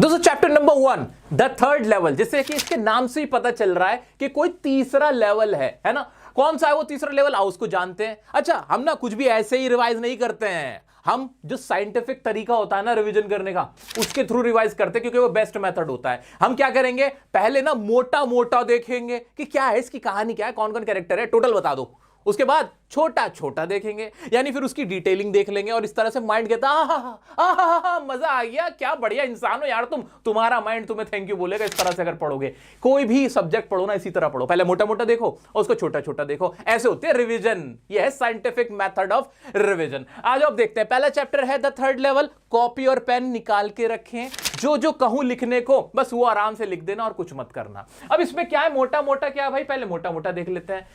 दोस्तों chapter number 1 the third level, जैसे कि इसके नाम से ही पता चल रहा है कि कोई तीसरा लेवल है ना। कौन सा है वो तीसरा लेवल, आओ उसको जानते हैं। अच्छा, हम ना कुछ भी ऐसे ही रिवाइज नहीं करते हैं, हम जो साइंटिफिक तरीका होता है ना रिवीजन करने का, उसके थ्रू रिवाइज करते हैं, क्योंकि वो बेस्ट मेथड होता है। हम क्या करेंगे, पहले ना मोटा मोटा देखेंगे कि क्या है इसकी कहानी, क्या है, कौन कौन कैरेक्टर है, टोटल बता दो। उसके बाद छोटा छोटा देखेंगे, यानी फिर उसकी डिटेलिंग देख लेंगे, और इस तरह से माइंड कहता है मजा आ गया, क्या बढ़िया इंसान हो यार तुम, तुम्हारा माइंड तुम्हें थैंक यू बोलेगा इस तरह से। अगर पढ़ोगे कोई भी सब्जेक्ट पढ़ो ना, इसी तरह पढ़ो, पहले मोटा मोटा देखो और उसको छोटा छोटा देखो, ऐसे होते हैं रिवीजन। यह है साइंटिफिक मेथड ऑफ रिवीजन। आज आप देखते हैं, पहला चैप्टर है द थर्ड लेवल। कॉपी और पेन निकाल के रखें, जो जो कहूं लिखने को बस वो आराम से लिख देना और कुछ मत करना। अब इसमें क्या है, मोटा मोटा क्या है भाई, पहले मोटा मोटा देख लेते हैं।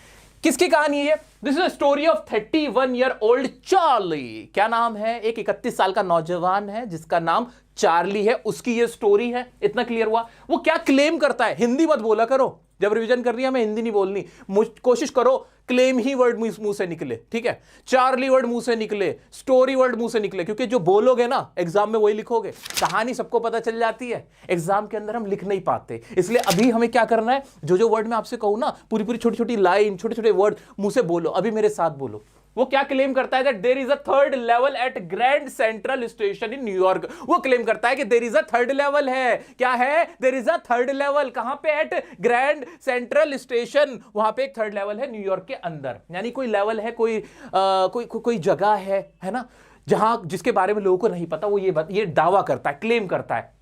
किसकी कहानी है? This is a story of 31 year old Charlie. क्या नाम है? एक 31 साल का नौजवान है जिसका नाम चार्ली है, उसकी ये स्टोरी है। इतना क्लियर हुआ? वो क्या क्लेम करता है, हिंदी मत बोला करो, जब रिवीजन करनी है हमें हिंदी नहीं बोलनी, कोशिश करो क्लेम ही वर्ड मुंह से निकले, ठीक है? चार्ली वर्ड मुंह से निकले, स्टोरी वर्ड मुंह से निकले, क्योंकि जो बोलोगे ना एग्जाम में वही लिखोगे। कहानी सबको पता चल जाती है, एग्जाम के अंदर हम लिख नहीं पाते। इसलिए अभी हमें क्या करना है, जो जो वर्ड मैं आपसे कहूं ना, पूरी पूरी छोटी छोटी लाइन, छोटे छोटे वर्ड मुंह से बोलो। अभी मेरे साथ बोलो। वो क्या क्लेम करता है? That there is a third level at Grand Central Station in New York. वो क्लेम करता है कि there is a third level है। क्या है? There is a third level. कहां पे? At Grand Central Station. वहां पे एक थर्ड लेवल है न्यूयॉर्क के अंदर। यानी कोई लेवल है, कोई जगह है ना, जहां जिसके बारे में लोगों को नहीं पता। वो ये दावा करता है, क्लेम करता है।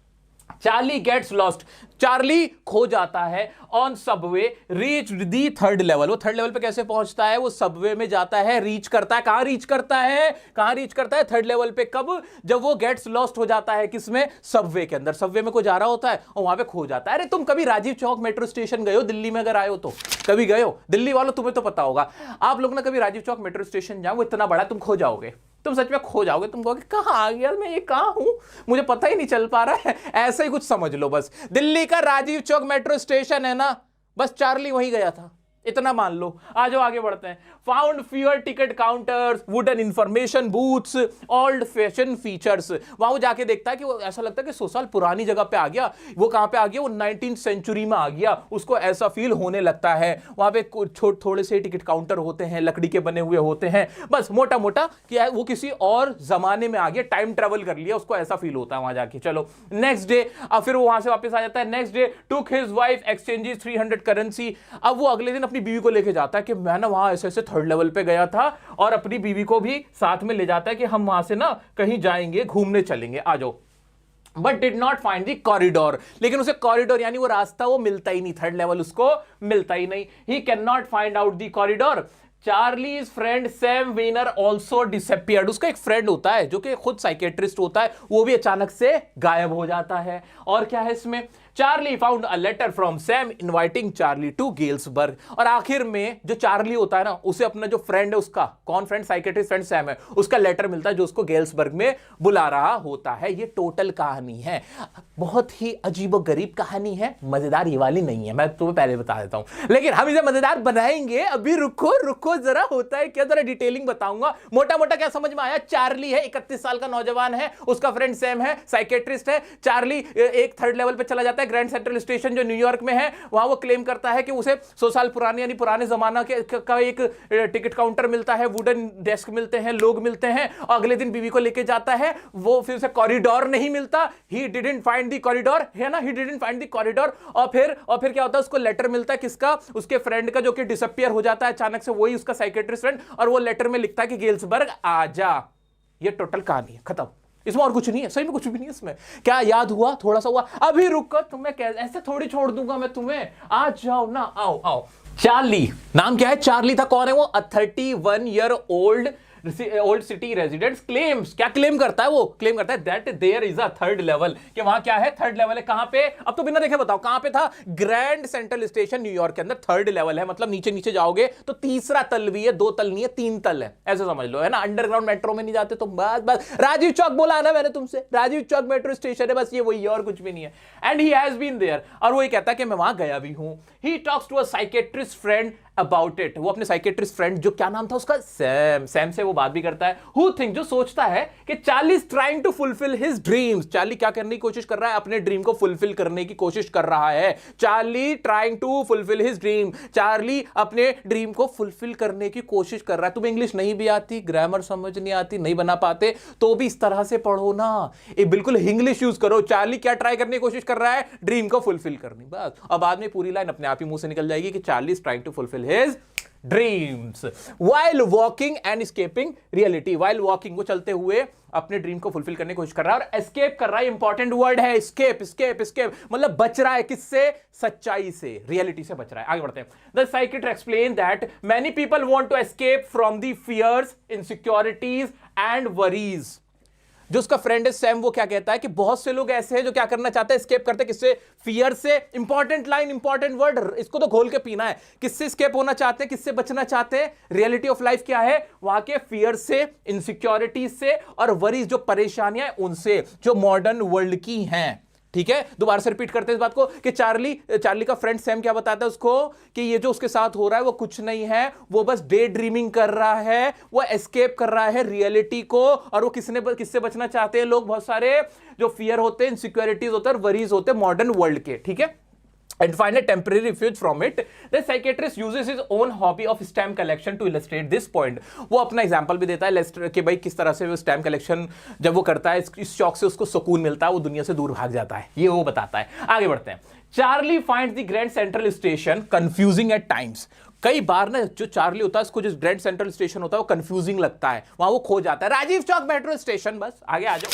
Charlie gets lost. चार्ली खो जाता है on Subway, reach the third level. वो थर्ड लेवल पे कैसे पहुंचता है? वो सबवे में जाता है, रीच करता है। कहां रीच करता है? कहां रीच करता है? थर्ड लेवल पे। कब? जब वो गेट्स लॉस्ट हो जाता है। किसमें? सबवे के अंदर। सबवे में कोई जा रहा होता है और वहां पे खो जाता है। अरे तुम कभी राजीव चौक मेट्रो स्टेशन गए हो? दिल्ली में अगर आए हो तो कभी गए हो? दिल्ली वालों तुम्हें तो पता होगा। आप लोग ना कभी राजीव चौक मेट्रो स्टेशन जाओ, वो इतना बड़ा, तुम खो जाओगे, तुम सच में खो जाओगे। तुम कहोगे कहां आ गया मैं, ये कहां हूं, मुझे पता ही नहीं चल पा रहा है। ऐसे ही कुछ समझ लो बस। दिल्ली का राजीव चौक मेट्रो स्टेशन है ना, बस चार्ली वहीं गया था, इतना मान लो। आ जाओ आगे बढ़ते हैं। Found fewer ticket counters, wooden information booths, old fashion features. वहां वो जाके देखता है कि वो ऐसा लगता है कि 100 साल पुरानी जगह पे आ गया। वो कहां पे आ गया? वो 19th सेंचुरी में आ गया। उसको ऐसा फील होने लगता है। वहां पे थोड़े से टिकट काउंटर होते हैं, लकड़ी के बने हुए होते हैं। बस मोटा मोटा क्या है, वो किसी और जमाने में आ गया, टाइम ट्रेवल कर लिया, उसको ऐसा फील होता है वहां जाके। चलो नेक्स्ट डे, अब फिर वो वहां से वापस आ जाता है। Next day took his wife exchanges 300 currency. अब वो अगले दिन अपनी बीवी को लेके जाता है कि मैं ना वहां ऐसे थर्ड लेवल पे गया था, और अपनी बीवी को भी साथ में ले जाता है कि हम वहां से ना कहीं जाएंगे, घूमने चलेंगे, आ जाओ। But did not find the corridor. लेकिन उसे कॉरिडोर यानी वो रास्ता वो मिलता ही नहीं, थर्ड लेवल उसको मिलता ही नहीं। He can not find out the corridor. Charlie's friend Sam Wiener also disappeared. उसका एक फ्रेंड होता है जो कि खुद साइकेट्रिस्ट होता है, वो भी अचानक से गायब हो जाता है। और क्या है इसमें? Charlie found a letter from Sam inviting Charlie to Galesburg. और आखिर में जो चार्ली होता है ना, उसे अपना जो फ्रेंड है, उसका कौन फ्रेंड? साइकेट्रिस्ट फ्रेंड सैम है, उसका लेटर मिलता है जो उसको गेल्सबर्ग में बुला रहा होता है। ये टोटल कहानी है। बहुत ही अजीबोगरीब कहानी है, मजेदार ये वाली नहीं है, मैं तुम्हें पहले बता देता हूं, लेकिन हम इसे मजेदार बनाएंगे। अभी रुको रुको जरा, होता है क्या, जरा डिटेलिंग बताऊंगा। मोटा मोटा क्या समझ में आया? चार्ली है, 31 साल का नौजवान है, उसका फ्रेंड सैम है, साइकेट्रिस्ट है। चार्ली एक थर्ड लेवल पे चला जाता है, ग्रैंड सेंट्रल स्टेशन जो न्यूयॉर्क में है। वहां वो क्लेम करता है कि उसे 100 साल पुराने यानी पुराने जमाना का एक टिकट काउंटर मिलता है, वुडन डेस्क मिलते हैं, लोग मिलते हैं। और अगले दिन बीवी को लेके जाता है, वो फिर से कॉरिडोर नहीं मिलता। He didn't find the corridor, है ना, he didn't find the corridor. और फिर क्या होता है? उसको लेटर मिलता है, किसका? उसके फ्रेंड का, जो कि डिसअपियर हो जाता है अचानक से, वही उसका साइकेट्रिस्ट फ्रेंड। और वो लेटर में लिखता है कि गेल्सबर्ग आ जा। ये टोटल कहानी है, खत्म। इसमें और कुछ नहीं है, सही में कुछ भी नहीं है इसमें। क्या याद हुआ? थोड़ा सा हुआ। अभी रुको, तुम्हें ऐसे थोड़ी छोड़ दूंगा मैं तुम्हें, आ जाओ ना, आओ आओ। चार्ली, नाम क्या है? चार्ली था। कौन है वो? 31 year old city residents claims. क्या क्लेम करता है वो? क्लेम करता है that there is a third level, कि वहां क्या है? थर्ड लेवल है। कहां पे? अब तो बिना देखे बताओ कहां पे था? ग्रैंड सेंट्रल स्टेशन न्यूयॉर्क के अंदर थर्ड लेवल है। मतलब नीचे नीचे जाओगे तो तीसरा तल भी है, 2 तल नहीं है, 3 तल है, ऐसे समझ लो, है ना। अंडरग्राउंड मेट्रो में नहीं जाते तो बस राजीव चौक बोला ना मैंने तुमसे, राजीव चौक मेट्रो स्टेशन है, बस ये वही है और कुछ भी नहीं है। And he has been there. और वो ये कहता है कि मैं वहां गया भी हूं। He talks to a psychiatrist friend about it. वो अपने साइकेट्रिस्ट फ्रेंड, जो क्या नाम था उसका, सैम, सैम से वो बात भी करता है। हु थिंक, जो सोचता है कि Charlie is trying to fulfil his dreams. Charlie क्या करने की कोशिश कर रहा है, अपने ड्रीम को फुलफिल करने की कोशिश कर रहा है। Charlie trying to fulfil his dream, Charlie अपने ड्रीम को फुलफिल करने की कोशिश कर रहा है। तुम्हें इंग्लिश नहीं भी आती, ग्रामर समझ नहीं आती, नहीं बना पाते, तो भी इस तरह से पढ़ो ना, ये बिल्कुल इंग्लिश यूज करो। चार्ली क्या ट्राई करने की कोशिश कर रहा है, ड्रीम को फुलफिल करनी, बस। और बाद में पूरी लाइन अपने आप ही मुंह से निकल जाएगी कि Charlie is trying to fulfil his dreams while walking and escaping reality। while walking, वो चलते हुए अपने ड्रीम को फुलफिल करने की कोशिश कर रहा है, और एस्केप कर रहा है। इंपॉर्टेंट वर्ड है एस्केप, एस्केप, एस्केप मतलब बच रहा है, किससे, सच्चाई से, रियलिटी से बच रहा है। आगे बढ़ते हैं। The psychiatrist explain that many people want to escape from the fears, insecurities and worries. जो उसका फ्रेंड है सैम, वो क्या कहता है कि बहुत से लोग ऐसे हैं जो क्या करना चाहते हैं, एस्केप करते हैं, किससे, फियर से। इंपॉर्टेंट लाइन, इंपॉर्टेंट वर्ड, इसको तो घोल के पीना है। किससे एस्केप होना चाहते हैं, किससे बचना चाहते हैं, रियलिटी ऑफ लाइफ क्या है, वहां के फियर से, इनसिक्योरिटी से, और वरीज जो परेशानियां उनसे, जो मॉडर्न वर्ल्ड की हैं। ठीक है, दोबारा से रिपीट करते हैं इस बात को कि चार्ली का फ्रेंड सैम क्या बताता है उसको कि ये जो उसके साथ हो रहा है वो कुछ नहीं है, वो बस डे ड्रीमिंग कर रहा है, वो एस्केप कर रहा है रियलिटी को। और वो किससे बचना चाहते हैं लोग, बहुत सारे जो फियर होते हैं, इनसिक्योरिटीज होते हैं, वरीज होते हैं मॉडर्न वर्ल्ड के। ठीक है, and find a temporary refuge from it. The psychiatrist uses his own hobby of stamp collection to illustrate this point. वो अपना एग्जांपल भी देता है कि भाई किस तरह से वो स्टैम्प कलेक्शन जब वो करता है, इस शौक से उसको सुकून मिलता है, वो दुनिया से दूर भाग जाता है, ये वो बताता है। आगे बढ़ते हैं। Charlie finds the Grand Central Station confusing at times. कई बार ना जो चार्ली होता है, उसको जो ग्रैंड सेंट्रल स्टेशन होता है वो कंफ्यूजिंग लगता है, वहां वो खो जाता है। राजीव चौक मेट्रो स्टेशन, बस आगे आ जाओ।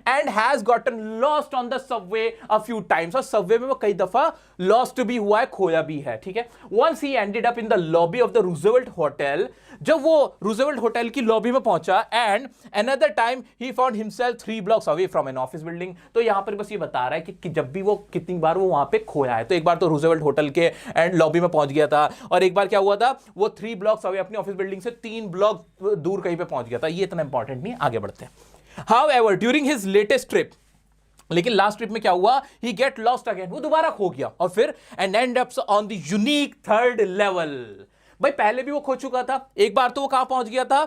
And has gotten lost on the Subway a few times, और सबवे में वो कई दफा लॉस्ट भी हुआ है, खोया भी है। ठीक है, once he ended up in the lobby of the Roosevelt Hotel, जब वो रूजवेल्ट होटल की लॉबी में पहुंचा, and another time he found himself 3 blocks away from an office building. तो यहां पर बस ये बता रहा है कि जब भी वो कितनी बार वो वहां पे खोया है, तो एक बार तो रूजवेल्ट होटल के एंड लॉबी में पहुंच गया था, और एक बार क्या हुआ था, वो 3 blocks अवे अपनी ऑफिस बिल्डिंग से 3 ब्लॉक दूर कहीं पे पहुंच गया था। ये इतना इंपॉर्टेंट नहीं, आगे बढ़ते हैं। However, during his latest trip, लेकिन लास्ट ट्रिप में क्या हुआ, he get lost again, वो दोबारा खो गया, और फिर and end up on the unique third level। भाई पहले भी वो खो चुका था, एक बार तो वो कहां पहुंच गया था,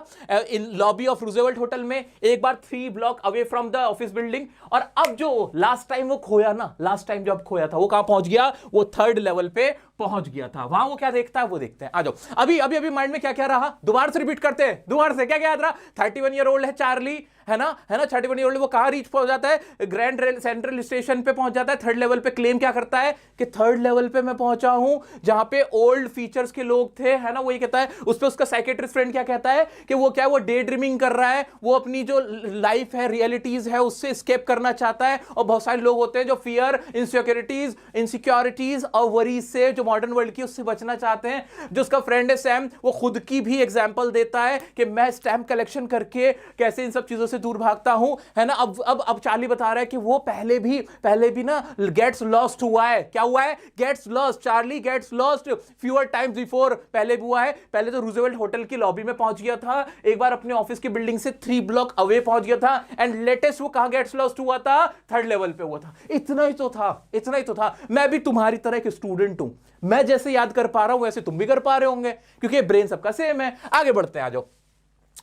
इन लॉबी ऑफ रूजवेल्ट होटल में, एक बार 3 block away from the office building, और अब जो लास्ट टाइम वो खोया ना, लास्ट टाइम जब खोया था वो कहां पहुंच गया, वो 3rd लेवल पे पहुंच गया था। वहां वो क्या देखता है वो देखते हैं, आ जाओ। अभी माइंड में क्या क्या रहा, दोबारा से रिपीट करते हैं, दोबारा से क्या क्या याद रहा। 31 ईयर ओल्ड है चार्ली, है ना 31 ईयर ओल्ड, वो कहां रीच पहुंच जाता है, ग्रैंड सेंट्रल स्टेशन पे पहुंच जाता है। 3rd लेवल पे क्लेम क्या करता है कि 3rd लेवल पे मैं पहुंचा हूं, जहां पे ओल्ड फीचर्स के लोग थे, है ना, वो ये कहता है। उस पे उसका साइकेट्रिस्ट फ्रेंड क्या कहता है कि वो क्या, वो डे ड्रीमिंग कर रहा है, वो अपनी जो लाइफ है, रियलिटीज है, उससे एस्केप करना चाहता है। और बहुत सारे लोग होते हैं जो फियर, इनसिक्योरिटीज और वरीज से, जो मॉडर्न वर्ल्ड की, उससे बचना चाहते हैं। जो उसका फ्रेंड है सैम, वो खुद की भी एग्जांपल देता है कि मैं स्टैम्प कलेक्शन करके कैसे इन सब चीजों से दूर भागता हूं, है ना। अब चार्ली बता रहा है कि वो पहले भी ना गेट्स लॉस्ट हुआ है। क्या हुआ है, gets lost, Charlie gets lost fewer times before, पहले भी हुआ है। पहले तो रूजवेल्ट होटल की लॉबी में पहुंच गया था, एक बार अपने ऑफिस की बिल्डिंग से 3 block अवे पहुंच गया था, एंड लेटेस्ट वो कहां गेट्स लॉस्ट हुआ था, 3rd लेवल पे हुआ था। इतना ही तो था। मैं भी तुम्हारी तरह एक स्टूडेंट हूं, मैं जैसे याद कर पा रहा हूं वैसे तुम भी कर पा रहे होंगे, क्योंकि ब्रेन सबका सेम है। आगे बढ़ते हैं, आ जाओ।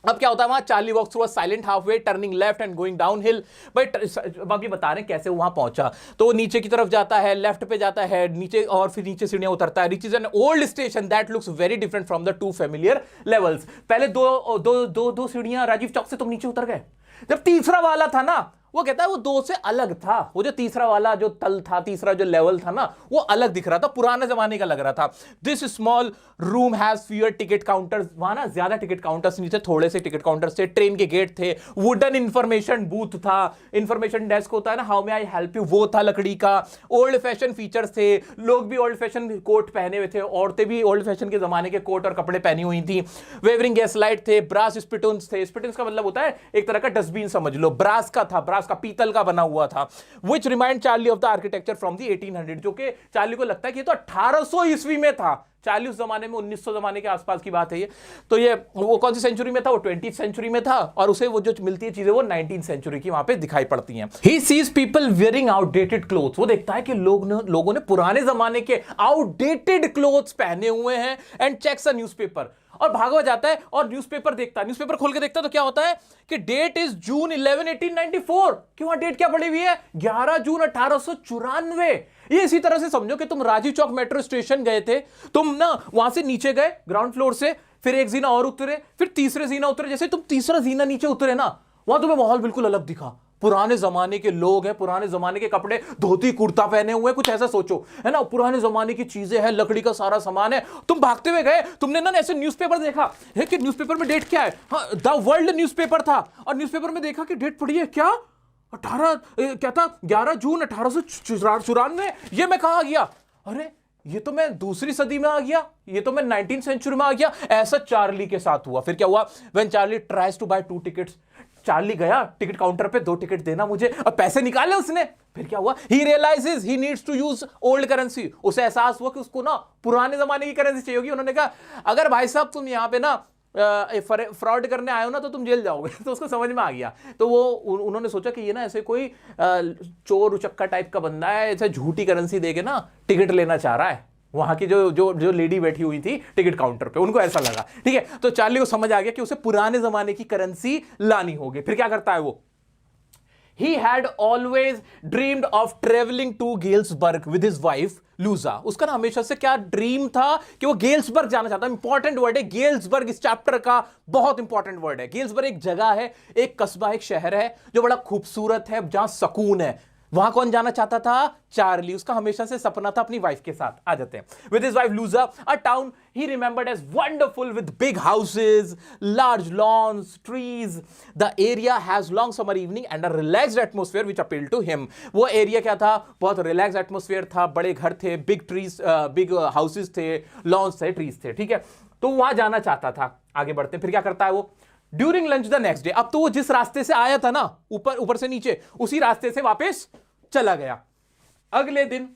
अब क्या होता है वहां, Charlie walks through a silent hallway, turning left and going down hill. बाकी बता रहे हैं कैसे वहां पहुंचा। तो नीचे की तरफ जाता है, लेफ्ट पे जाता है नीचे, और फिर नीचे सीढ़ियां उतरता है। Reaches an old station that looks very different from the 2 familiar levels. पहले दो सीढ़ियां राजीव चौक से तुम नीचे उतर गए, जब तीसरा वाला था ना, वो कहता है वो 2 से अलग था। वो जो तीसरा वाला जो तल था, तीसरा जो लेवल था ना, वो अलग दिख रहा था, पुराने जमाने का लग रहा था। This small room has fewer ticket counters, वहां ना ज्यादा टिकट काउंटर्स नहीं थे, थोड़े से टिकट काउंटर्स थे। ट्रेन के गेट थे, वुडन इंफॉर्मेशन बूथ था, इंफॉर्मेशन डेस्क होता है ना, how may I help you, वो था लकड़ी का। ओल्ड फैशन फीचर्स थे, लोग भी ओल्ड फैशन कोट पहने हुए थे, औरतें भी ओल्ड फैशन के जमाने के कोट और कपड़े पहनी हुई थी। वेवरिंग गैस लाइट थे, ब्रास स्पिटून्स थे। स्पिटून्स का मतलब होता है एक तरह का डस्टबिन समझ लो, ब्रास का था, ब्रास का, पीतल का बना हुआ था। which remind Charlie of the architecture from the 1800, जो कि चार्ली को लगता है कि ये तो 1800 ईस्वी में था। चार्ली उस जमाने में 1900 जमाने के आसपास की बात है ये। तो ये वो कौन सी सेंचुरी में था? वो 20th सेंचुरी में था, और उसे वो जो मिलती है चीजें वो 19th सेंचुरी की वहां पे दिखाई पड़ती हैं। He sees people wearing outdated clothes, वो देखता है कि लोगों ने पुराने जमाने के आउटडेटेड क्लोथ्स पहने हुए हैं, एंड चेक्स अ न्यूज़पेपर, और भागवा जाता है और न्यूज़पेपर देखता है। न्यूज़पेपर खोल के देखता है तो क्या होता है कि डेट इज जून 11 1894। कि वहां डेट क्या पड़ी हुई है? 11 जून 1894। ये इसी तरह से समझो कि तुम राजीव चौक मेट्रो स्टेशन गए थे, तुम ना वहां से नीचे गए ग्राउंड फ्लोर से, फिर एक जीना और उतरे, फिर तीसरे जीना उतरे, जैसे तुम तीसरा जीना नीचे उतरे ना, वहां तुम्हें माहौल बिल्कुल अलग दिखा। पुराने जमाने के लोग हैं, पुराने जमाने के कपड़े, धोती कुर्ता पहने हुए, कुछ ऐसा सोचो, है ना, पुराने जमाने की चीजें हैं, लकड़ी का सारा सामान है। तुम भागते हुए गए, तुमने ना ऐसे न्यूज़पेपर देखा है कि न्यूज़पेपर में डेट क्या है, हाँ, द वर्ल्ड न्यूज़पेपर था, और न्यूज़पेपर में देखा कि डेट पड़ी है क्या, 11 जून 1894। ये मैं कहां आ गया? अरे ये तो मैं दूसरी सदी में आ गया, ये तो मैं 19th सेंचुरी में आ गया। ऐसा चार्ली के साथ हुआ। फिर क्या हुआ? When Charlie tries to buy 2 tickets, Charlie गया टिकट काउंटर पे, 2 टिकट देना मुझे, और पैसे निकाले उसने। फिर क्या हुआ? He realises he needs to use old currency. उसे एहसास हुआ कि उसको ना पुराने जमाने की करेंसी चाहिए होगी। उन्होंने कहा अगर भाई साहब तुम यहां पे ना फ्रॉड करने आए हो ना तो तुम जेल जाओगे। तो उसको समझ में आ गया। तो वो उन्होंने सोचा कि ये ना ऐसे कोई चोर उचक्का टाइप का बंदा है, ऐसे झूठी करेंसी देके ना टिकट लेना चाह रहा है। वहां की जो लेडी बैठी हुई थी टिकट काउंटर पे, उनको ऐसा लगा। ठीक है, तो चार्ली को समझ आ गया कि उसे पुराने जमाने की करेंसी लानी होगी। फिर क्या करता है वो? He had always dreamed of traveling to Galesburg with his wife लूजा। उसका ना हमेशा से क्या ड्रीम था कि वो गेल्सबर्ग जाना चाहता है। इंपॉर्टेंट वर्ड है गेल्सबर्ग, इस चैप्टर का बहुत इंपॉर्टेंट वर्ड है। गेल्सबर्ग एक जगह है, एक कस्बा, एक शहर है जो बड़ा खूबसूरत है, जहां सुकून है। वहां कौन जाना चाहता था? चार्ली। उसका हमेशा से सपना था अपनी वाइफ के साथ। आ जाते हैं। With his wife Louisa, a town he remembered as wonderful with big houses, large lawns, trees. The area has long summer evening and a relaxed atmosphere which appealed to him. वो area क्या था? बहुत relax atmosphere था, बड़े घर थे, big trees, big houses थे, loans थे, ट्रीज थे। ठीक है, तो वहां जाना चाहता था। आगे बढ़ते हैं। फिर क्या करता है वो? During lunch the next day, अब तो वो जिस रास्ते से आया था ना, ऊपर से नीचे, उसी रास्ते से वापस चला गया। अगले दिन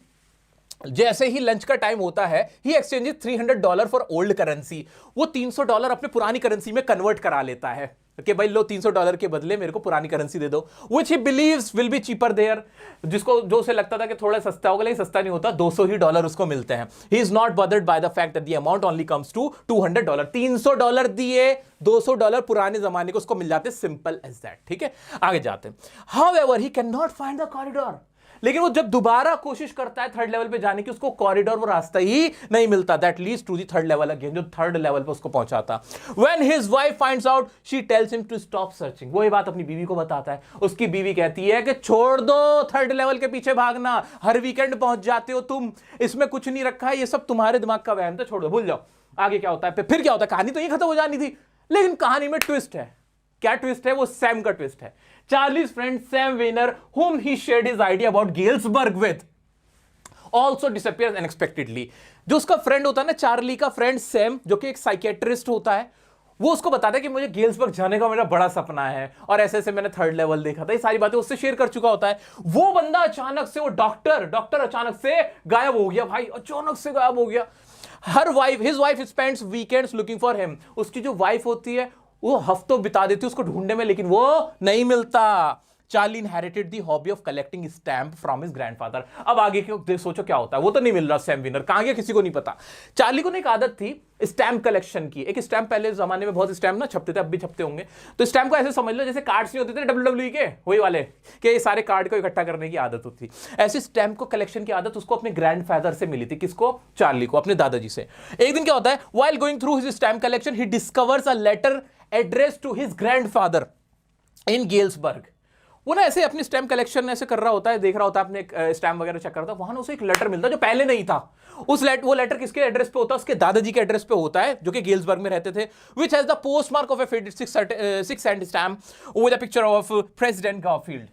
जैसे ही लंच का टाइम होता है, ही एक्सचेंजेस $300 फॉर ओल्ड करेंसी। वो $300 अपने पुरानी करेंसी में कन्वर्ट करा लेता है कि भाई लो $300 के बदले मेरे को पुरानी करेंसी दे दो, which he believes will be cheaper there. जो उसे लगता था कि थोड़ा सस्ता होगा, लेकिन सस्ता नहीं होता, $200 उसको मिलते हैं। He is not bothered by the fact that the amount only comes to $200। $300 दिए, $200 पुराने जमाने को उसको मिल जाते, सिंपल एज दैट। ठीक है, आगे जाते हैं। However he can not find the corridor. लेकिन वो जब दोबारा कोशिश करता है थर्ड लेवल पे जाने की, उसको कॉरिडोर, वो रास्ता ही नहीं मिलता। That leads to the third level again, जो थर्ड लेवल पे उसको पहुंचाता। When his wife finds out, she tells him to stop searching. वो ये बात अपनी बीवी को बताता है। उसकी बीवी कहती है कि छोड़ दो थर्ड लेवल के पीछे भागना, हर वीकेंड पहुंच जाते हो तुम, इसमें कुछ नहीं रखा है, ये सब तुम्हारे दिमाग का वहम था, छोड़ दो, भूल जाओ। आगे क्या होता है? फिर क्या होता है? कहानी तो ये खत्म हो जानी थी, लेकिन कहानी में ट्विस्ट है। क्या ट्विस्ट है? वो सैम का ट्विस्ट है। Charlie's friend Sam Weiner, whom he shared his idea about Galesburg with, also disappears unexpectedly. जो उसका फ्रेंड होता है ना, चार्ली का फ्रेंड सैम, जो कि एक साइकेट्रिस्ट होता है, वो उसको बताता है कि मुझे गेल्सबर्ग जाने का मेरा बड़ा सपना है, और ऐसे ऐसे मैंने थर्ड लेवल देखा था, ये सारी बातें उससे शेयर कर चुका होता है। वो बंदा अचानक से, वो डॉक्टर अचानक से गायब हो गया भाई, अचानक से गायब हो गया। His wife spends weekends looking for him. उसकी जो वाइफ होती है वो हफ्तों बिता देती है उसको ढूंढने में, लेकिन वो नहीं मिलता। Charlie inherited the hobby of collecting stamp from his grandfather. अब आगे के सोचो क्या होता है, वो तो नहीं मिल रहा सैम विनर, कहां गया किसी को नहीं पता। चार्ली को ना एक आदत थी स्टैम्प कलेक्शन की। एक स्टैम्प, पहले जमाने में बहुत स्टैम्प ना छपते थे, अब भी छपते होंगे, तो स्टैम्प को ऐसे समझ लो जैसे कार्ड्स नहीं होते थे WWE के, वही वाले, कि ये सारे कार्ड को इकट्ठा करने की आदत होती। ऐसी स्टैम्प को कलेक्शन की आदत उसको अपने ग्रैंडफादर से मिली थी। किसको? चार्ली को, अपने दादाजी से। एक दिन क्या होता है, while going through his stamp collection, he discovers a letter address to his grandfather in Gelsburg. वो ना ऐसे अपनी स्टैम्प कलेक्शन ऐसे कर रहा होता है, देख रहा होता है अपने स्टैम्प वगैरह चेक करता है, वहां उसे एक लेटर मिलता है जो पहले नहीं था। वो लेटर किसके एड्रेस पे होता है? उसके दादाजी के एड्रेस पे होता है, जो कि गेल्सबर्ग में रहते थे। Which has the postmark of A 6 cent stamp with a picture of president Garfield.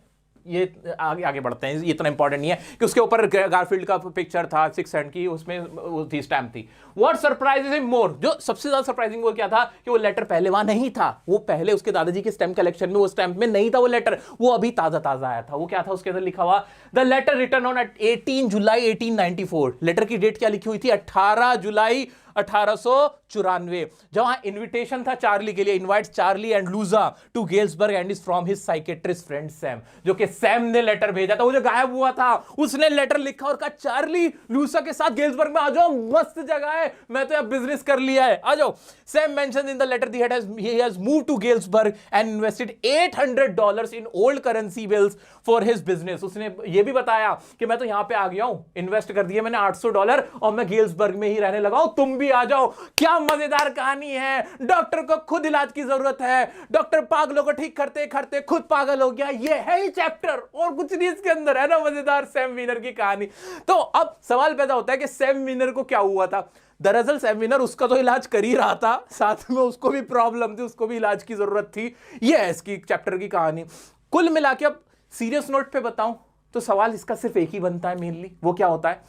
ये आगे बढ़ते हैं, ये इतना इंपॉर्टेंट नहीं है कि उसके ऊपर गारफील्ड का पिक्चर था 6 cent की, उसमें वो थी स्टैम्प थी। व्हाट सरप्राइजेस हिम मोर, जो सबसे ज्यादा सरप्राइजिंग वो क्या था कि वो लेटर पहले वहां नहीं था। वो पहले उसके दादाजी के स्टैम्प कलेक्शन में वो स्टैम्प में नहीं था वो लेटर, वो अभी ताजा आया था। वो क्या था? उसके अंदर लिखा हुआ the letter return on 18 July 1894। Letter की डेट क्या लिखी हुई थी? 18 जुलाई 1894, जहां इनविटेशन था चार्ली के लिए, invites Charlie and Louisa to Gelsburg and is from his psychiatrist friend Sam, जो कि सैम ने लेटर भेजा था, वो जो गायब हुआ था उसने लेटर लिखा और कहा चार्ली लूसा के साथ गेल्सबर्ग में आ जाओ, मस्त जगह है, मैं तो यहां बिजनेस कर लिया है, आ जाओ। Sam mentions in the letter he has moved to Galesburg and invested $800 in old currency bills for his business। उसने ये भी बताया कि मैं तो यहां पे आ गया हूं, इन्वेस्ट कर दिए मैंने $800 और मैं गेल्सबर्ग में ही रहने लगा हूं, तुम भी आ जाओ। क्या मजेदार कहानी है। डॉक्टर को खुद इलाज की जरूरत है, डॉक्टर पागलों को ठीक करते करते खुद पागल हो गया, ये है ही चैप्टर और कुछ नहीं इसके अंदर, है ना मजेदार सैम वीनर की कहानी। तो अब सवाल पैदा होता है कि सैम वीनर को क्या हुआ था। दरअसल सैम वीनर उसका तो इलाज कर ही रहा था, साथ में उसको भी प्रॉब्लम थी, उसको भी इलाज की जरूरत थी। ये है इसकी चैप्टर की कहानी। कुल मिला के अब सीरियस नोट पे बताऊं तो सवाल इसका सिर्फ एक ही बनता है मेनली, वो क्या होता है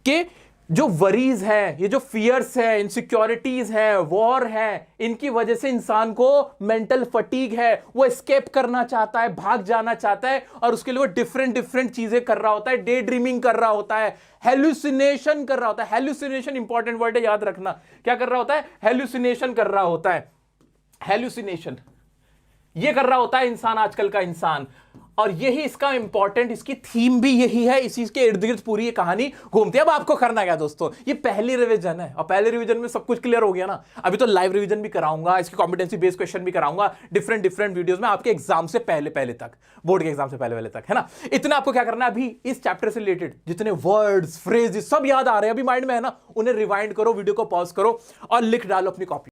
कि जो वरीज है, ये जो फियर्स है, इनसिक्योरिटीज है, वॉर है, इनकी वजह से इंसान को मेंटल फटीग है, वो एस्केप करना चाहता है, भाग जाना चाहता है और उसके लिए वो डिफरेंट चीजें कर रहा होता है, डे ड्रीमिंग कर रहा होता है, हेलुसिनेशन कर रहा होता है। हेलुसिनेशन इंपॉर्टेंट वर्ड है, याद रखना। क्या कर रहा होता है? हेलुसिनेशन कर रहा होता है। हेलुसिनेशन ये कर रहा होता है इंसान, आजकल का इंसान, और यही इसका इंपॉर्टेंट, इसकी थीम भी यही है, इसी के इर्द गिर्द पूरी ये कहानी घूमती है। अब आपको करना क्या दोस्तों, ये पहली रिवीजन है और पहले रिवीजन में सब कुछ क्लियर हो गया ना। अभी तो लाइव रिवीजन भी कराऊंगा, इसकी कॉम्पिटेंसी बेस्ड क्वेश्चन भी कराऊंगा डिफरेंट वीडियोस में आपके एग्जाम से पहले तक, बोर्ड के एग्जाम से पहले तक, है ना। इतना आपको क्या करना है, अभी इस चैप्टर से रिलेटेड जितने वर्ड्स फ्रेजेस सब याद आ रहे हैं अभी माइंड में, है ना, उन्हें रिवाइंड करो, वीडियो को पॉज करो और लिख डालो अपनी कॉपी।